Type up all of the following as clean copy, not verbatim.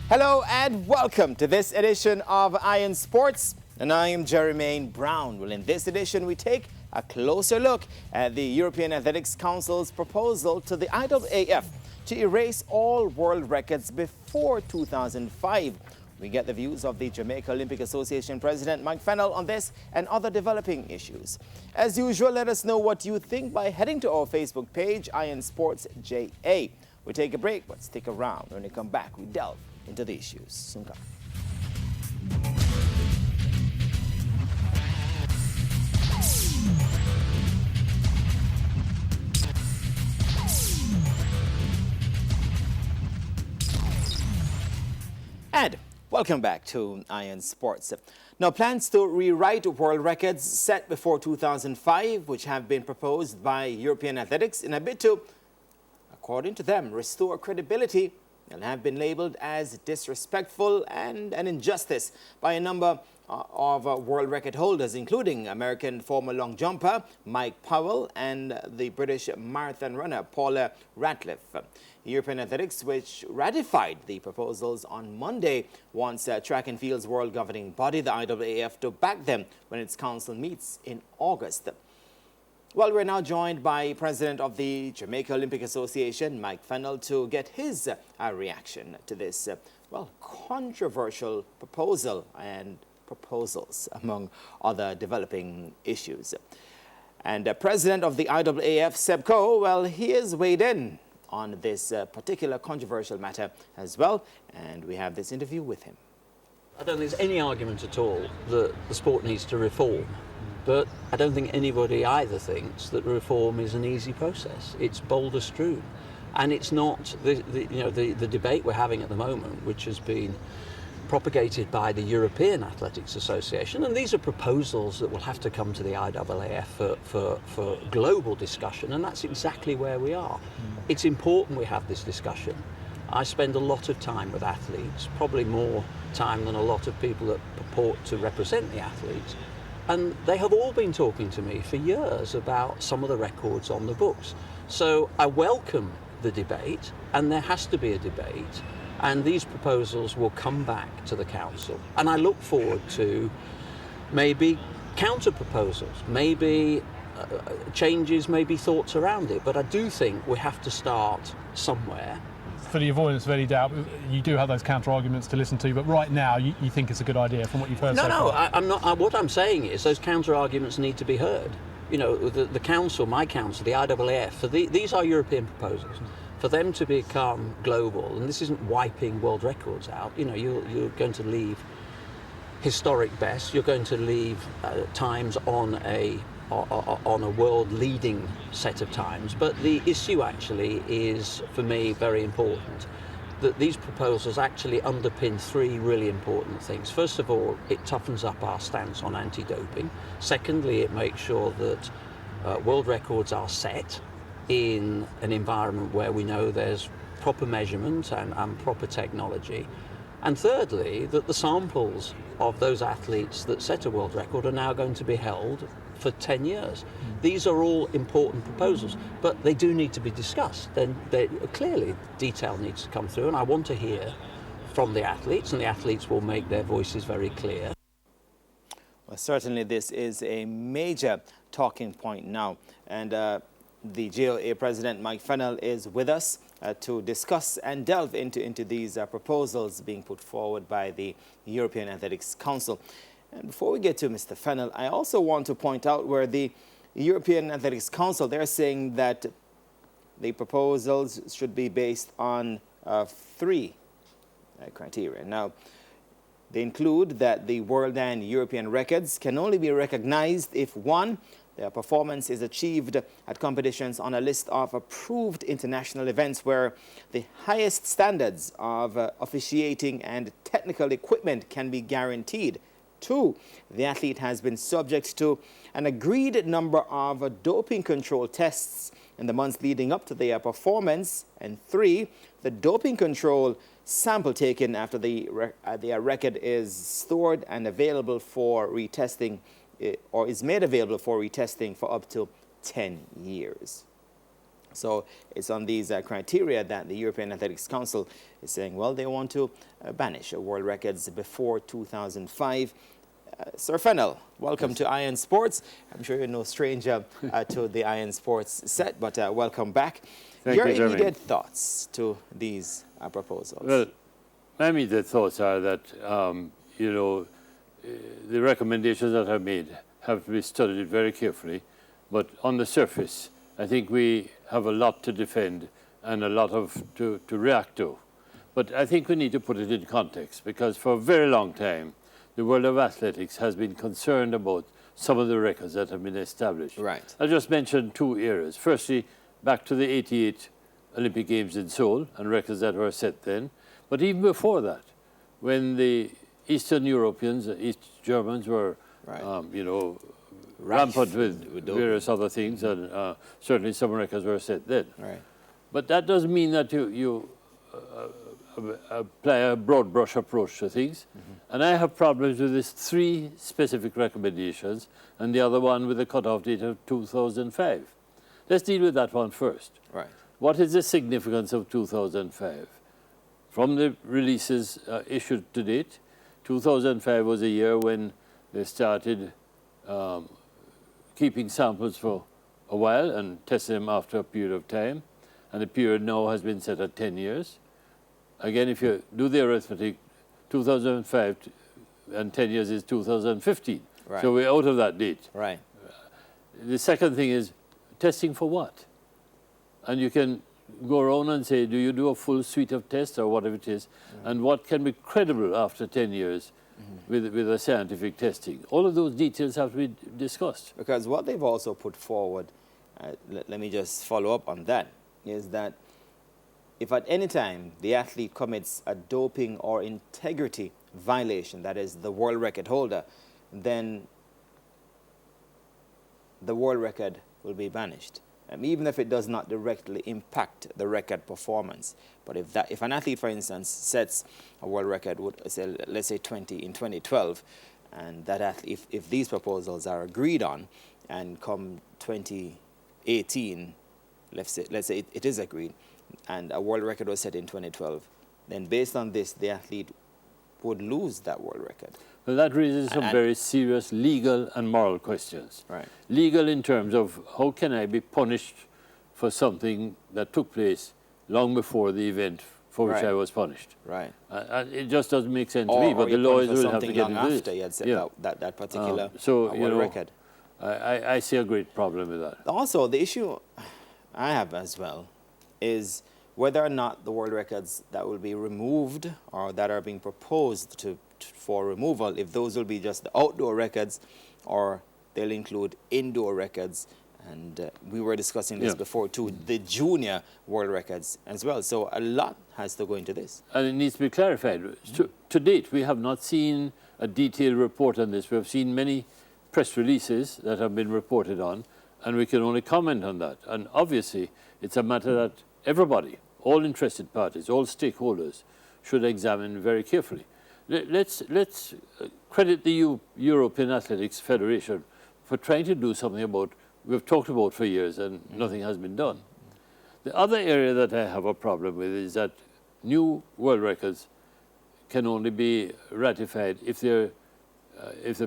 Hello and welcome to this edition of Iron Sports, and I am Jermaine Brown. Well, in this edition we take a closer look at the European Athletics Council's proposal to the IAAF to erase all world records before 2005. We get the views of the Jamaica Olympic Association President Mike Fennell on this and other developing issues. As usual, let us know what you think by heading to our Facebook page, Iron Sports JA. We take a break, but stick around. When we come back, we delve into the issues. Soon come. And welcome back to Iron Sports. Now, plans to rewrite world records set before 2005, which have been proposed by European Athletics in a bid to, according to them, restore credibility, and have been labeled as disrespectful and an injustice by a number of world record holders, including American former long jumper Mike Powell and the British marathon runner Paula Ratcliffe. European Athletics, which ratified the proposals on Monday, wants track and field's world governing body, the IAAF, to back them when its council meets in August. Well, we're now joined by President of the Jamaica Olympic Association, Mike Fennell, to get his reaction to this, controversial proposal and proposals, among other developing issues. And President of the IAAF, Seb Coe, well, he is weighed in on this particular controversial matter as well, and we have this interview with him. I don't think there's any argument at all that the sport needs to reform. But I don't think anybody either thinks that reform is an easy process. It's boulder strewn. And it's not the debate we're having at the moment, which has been propagated by the European Athletics Association. And these are proposals that will have to come to the IAAF for global discussion. And that's exactly where we are. It's important we have this discussion. I spend a lot of time with athletes, probably more time than a lot of people that purport to represent the athletes. And they have all been talking to me for years about some of the records on the books. So I welcome the debate, and there has to be a debate, and these proposals will come back to the council. And I look forward to maybe counter proposals, maybe changes, maybe thoughts around it. But I do think we have to start somewhere. For the avoidance of any doubt, you do have those counter-arguments to listen to, but right now you think it's a good idea from what you've heard so far? No, I'm not. What I'm saying is those counter-arguments need to be heard. You know, the council, my council, the IAAF, these are European proposals. For them to become global, and this isn't wiping world records out, you know, you're going to leave historic bests, you're going to leave times on a world-leading set of times. But the issue actually is, for me, very important, that these proposals actually underpin three really important things. First of all, it toughens up our stance on anti-doping. Secondly, it makes sure that world records are set in an environment where we know there's proper measurement and proper technology. And thirdly, that the samples of those athletes that set a world record are now going to be held for 10 years. These are all important proposals, but they do need to be discussed. Then clearly detail needs to come through, and I want to hear from the athletes, and the athletes will make their voices very clear. Well, certainly this is a major talking point now, and the GOA President Mike Fennell is with us to discuss and delve into these proposals being put forward by the European Athletics Council. And before we get to Mr. Fennell, I also want to point out where the European Athletics Council, they're saying that the proposals should be based on three criteria. Now, they include that the world and European records can only be recognized if, one, their performance is achieved at competitions on a list of approved international events where the highest standards of officiating and technical equipment can be guaranteed. Two, the athlete has been subject to an agreed number of doping control tests in the months leading up to their performance. And three, the doping control sample taken after their record is stored and available for retesting, or is made available for retesting for up to 10 years. So it's on these criteria that the European Athletics Council is saying, well, they want to banish world records before 2005. Sir Fennell, welcome to Iron Sports. I'm sure you're no stranger to the Iron Sports set, but welcome back. Your immediate thoughts to these proposals? Well, my immediate thoughts are that, you know, the recommendations that are made have to be studied very carefully, but on the surface, I think we have a lot to defend and a lot to react to. But I think we need to put it in context, because for a very long time, the world of athletics has been concerned about some of the records that have been established. Right. I just mentioned two areas. Firstly, back to the 88 Olympic Games in Seoul and records that were set then. But even before that, when the Eastern Europeans, East Germans were, you know, rampant with various other things, and certainly some records were set then. Right. But that doesn't mean that you apply a broad brush approach to things. And I have problems with these three specific recommendations and the other one with the cutoff date of 2005. Let's deal with that one first. Right. What is the significance of 2005? From the releases issued to date, 2005 was a year when they started keeping samples for a while and testing them after a period of time. And the period now has been set at 10 years. Again, if you do the arithmetic, 2005 and 10 years is 2015. Right. So we're out of that date. Right. The second thing is testing for what? And you can go around and say, do you do a full suite of tests or whatever it is? And what can be credible after 10 years with a scientific testing? All of those details have to be discussed. Because what they've also put forward, let me just follow up on that, is that if at any time the athlete commits a doping or integrity violation, that is the world record holder, then the world record will be banished, even if it does not directly impact the record performance. But if an athlete, for instance, sets a world record, let's say 20 in 2012, and that athlete, if these proposals are agreed on, and come 2018, let's say it is agreed, and a world record was set in 2012, then based on this, the athlete would lose that world record. Well, that raises some very serious legal and moral questions. Right. Legal in terms of how can I be punished for something that took place long before the event for which I was punished. Right. It just doesn't make sense to me, but the lawyers will have to get into after you had set that particular world record. I see a great problem with that. Also, the issue I have as well is whether or not the world records that will be removed or that are being proposed for removal, if those will be just the outdoor records or they'll include indoor records. And we were discussing this before too, the junior world records as well. So a lot has to go into this. And it needs to be clarified. To date, we have not seen a detailed report on this. We have seen many press releases that have been reported on, and we can only comment on that. And obviously, it's a matter that everybody, all interested parties, all stakeholders, should examine very carefully. Let's credit the European Athletics Federation for trying to do something about, we've talked about for years and nothing has been done. The other area that I have a problem with is that new world records can only be ratified if the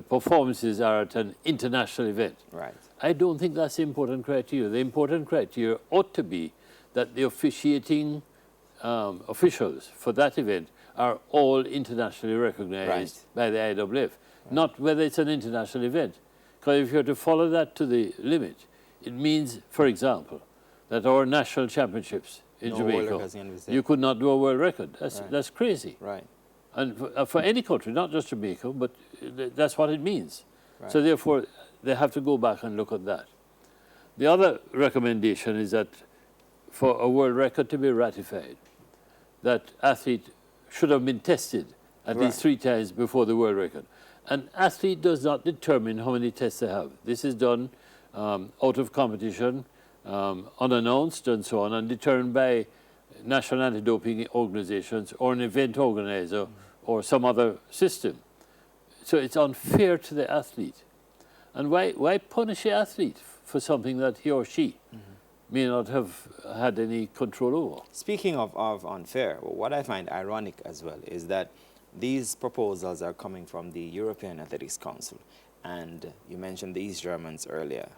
performances are at an international event. Right. I don't think that's the important criteria. The important criteria ought to be that the officiating officials for that event are all internationally recognized by the IAAF, not whether it's an international event. Because if you're to follow that to the limit, it means, for example, that our national championships in Jamaica, you could not do a world record. That's crazy. Right. And for any country, not just Jamaica, but that's what it means. Right. So therefore, they have to go back and look at that. The other recommendation is that for a world record to be ratified, that athlete should have been tested at least 3 times before the world record. An athlete does not determine how many tests they have. This is done out of competition, unannounced and so on, and determined by national anti-doping organizations or an event organizer or some other system. So it's unfair to the athlete. And why punish the athlete for something that he or she may not have had any control over. Speaking of unfair, what I find ironic as well is that these proposals are coming from the European Athletics Council. And you mentioned the East Germans earlier.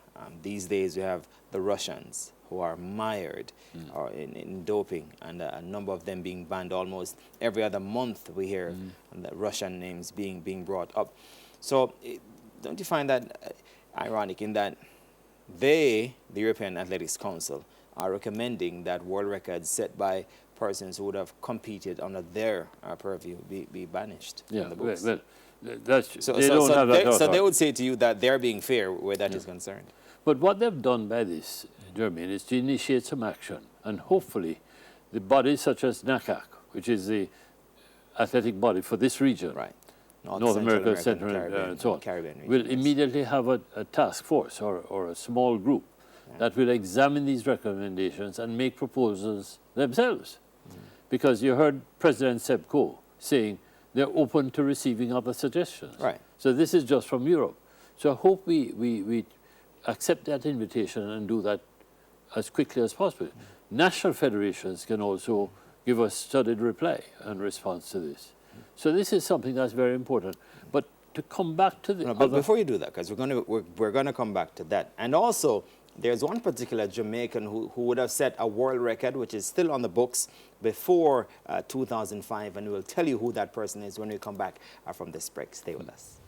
These days we have the Russians who are mired in doping, and a number of them being banned almost every other month. We hear the Russian names being brought up. So don't you find that ironic in that the European Athletics Council, are recommending that world records set by persons who would have competed under their purview be banished from the books? Well, they don't have that so they would say to you that they're being fair where that is concerned. But what they've done by this, Jermaine, is to initiate some action, and hopefully the bodies such as NACAC, which is the athletic body for this region, Right. North America, Central, and so on, Caribbean will region, yes. immediately have a task force or a small group that will examine these recommendations and make proposals themselves. Because you heard President Sebco saying they're open to receiving other suggestions. Right. So this is just from Europe. So I hope we accept that invitation and do that as quickly as possible. National federations can also give a studied reply and response to this. So this is something that's very important. But to come back to the But before you do that, because we're going to come back to that. And also, there's one particular Jamaican who would have set a world record, which is still on the books, before 2005. And we'll tell you who that person is when we come back from this break. Stay with us.